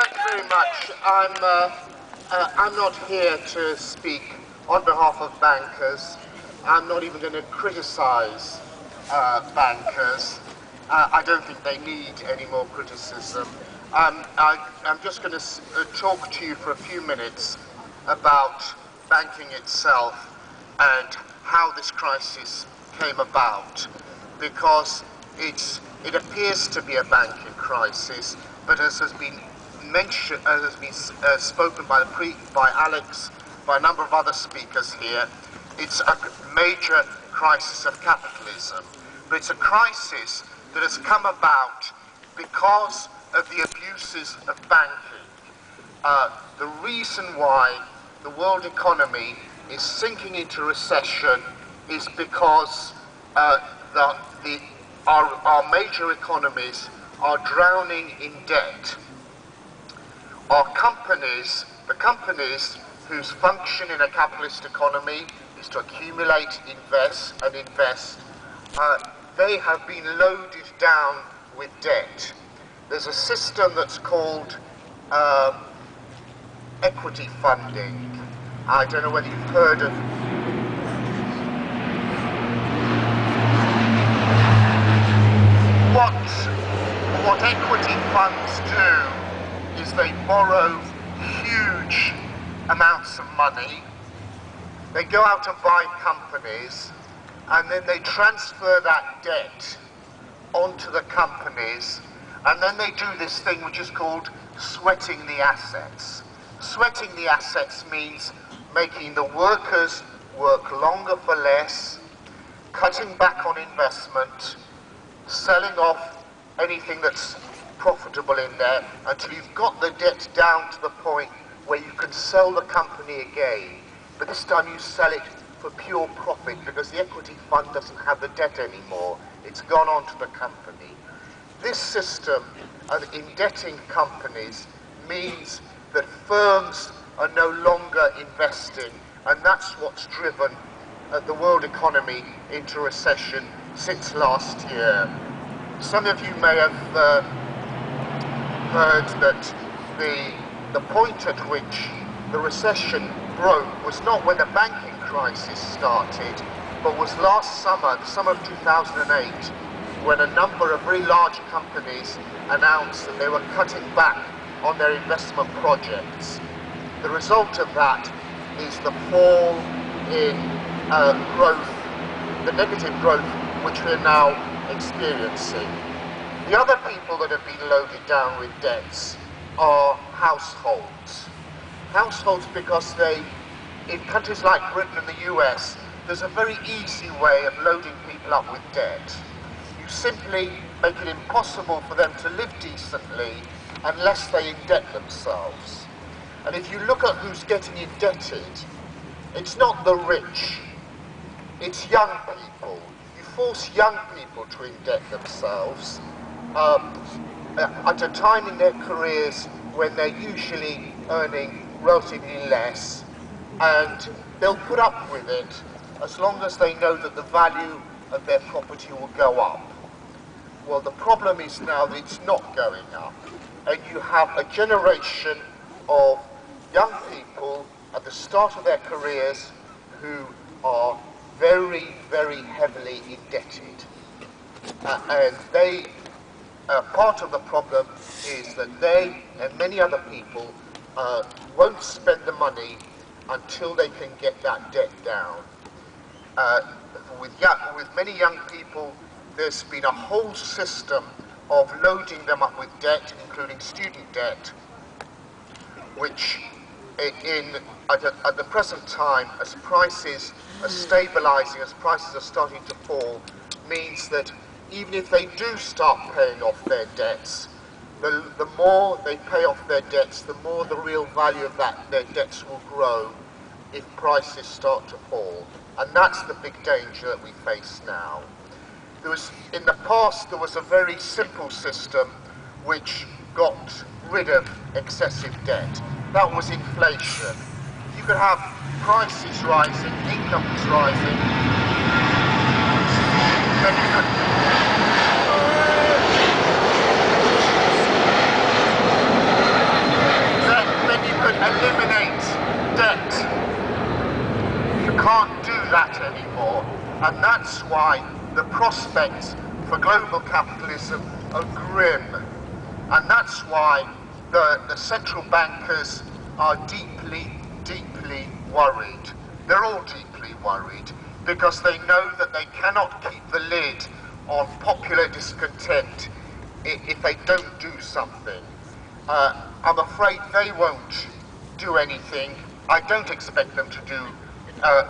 Thank you very much. I'm not here to speak on behalf of bankers. I'm not even going to criticize bankers. I don't think they need any more criticism. I'm just going to talk to you for a few minutes about banking itself and how this crisis came about, because it appears to be a banking crisis, but as has been mentioned, as has been spoken by Alex, by a number of other speakers here, it's a major crisis of capitalism. But it's a crisis that has come about because of the abuses of banking. The reason why the world economy is sinking into recession is because our major economies are drowning in debt. Our companies, the companies whose function in a capitalist economy is to accumulate, invest, they have been loaded down with debt. There's a system that's called equity funding. I don't know whether you've heard of what equity funds do is they borrow huge amounts of money, they go out and buy companies, and then they transfer that debt onto the companies, and then they do this thing which is called sweating the assets. Sweating the assets means making the workers work longer for less, cutting back on investment, selling off anything that's profitable in there until you've got the debt down to the point where you can sell the company again. But this time you sell it for pure profit because the equity fund doesn't have the debt anymore. It's gone on to the company. This system of indebting companies means that firms are no longer investing, and that's what's driven the world economy into recession since last year. Some of you may have heard that the point at which the recession broke was not when the banking crisis started, but was last summer, the summer of 2008, when a number of very large companies announced that they were cutting back on their investment projects. The result of that is the fall in growth, the negative growth which we're now experiencing. The other people that have been loaded down with debts are households. Households because in countries like Britain and the US, there's a very easy way of loading people up with debt. You simply make it impossible for them to live decently unless they indebt themselves. And if you look at who's getting indebted, it's not the rich, it's young people. You force young people to indebt themselves at a time in their careers when they're usually earning relatively less, and they'll put up with it as long as they know that the value of their property will go up. Well, the problem is now that it's not going up, and you have a generation of young people at the start of their careers who are very, very heavily indebted. And part of the problem is that they and many other people won't spend the money until they can get that debt down. With many young people, there's been a whole system of loading them up with debt, including student debt, which at the present time, as prices are stabilizing, as prices are starting to fall, means that even if they do start paying off their debts, the more they pay off their debts, the more the real value of their debts will grow if prices start to fall. And that's the big danger that we face now. In the past, there was a very simple system which got rid of excessive debt. That was inflation. You could have prices rising, incomes rising, then you could that's why the prospects for global capitalism are grim. And that's why the central bankers are deeply, deeply worried. They're all deeply worried because they know that they cannot keep the lid on popular discontent if they don't do something. I'm afraid they won't do anything. I don't expect them to do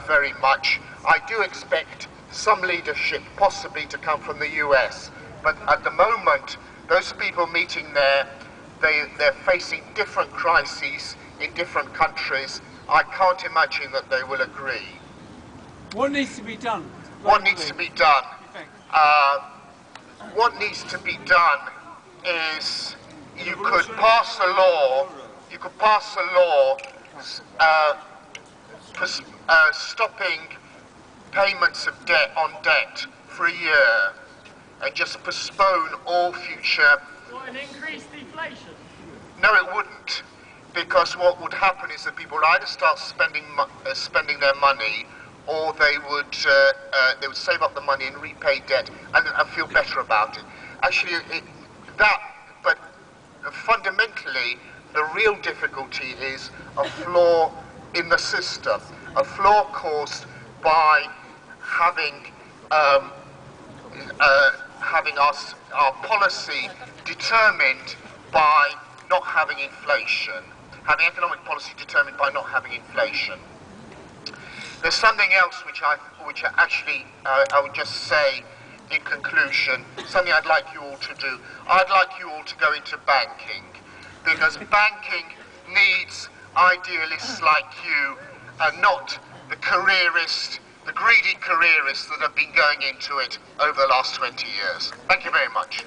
very much. I do expect some leadership possibly to come from the US, but at the moment, those people meeting there, they're facing different crises in different countries. I can't imagine that they will agree. What needs to be done? What needs to be done? What needs to be done is you could pass a law. You could pass a law stopping payments of debt for a year, and just postpone all future. What, an increased deflation? No, it wouldn't, because what would happen is that people would either start spending their money, or they would save up the money and repay debt and feel better about it. Actually, but fundamentally, the real difficulty is a flaw in the system, a flaw caused by having our policy determined by not having inflation, having economic policy determined by not having inflation. There's something else which I would just say in conclusion, something I'd like you all to do. I'd like you all to go into banking, because banking needs idealists like you, and not the greedy careerists that have been going into it over the last 20 years. Thank you very much.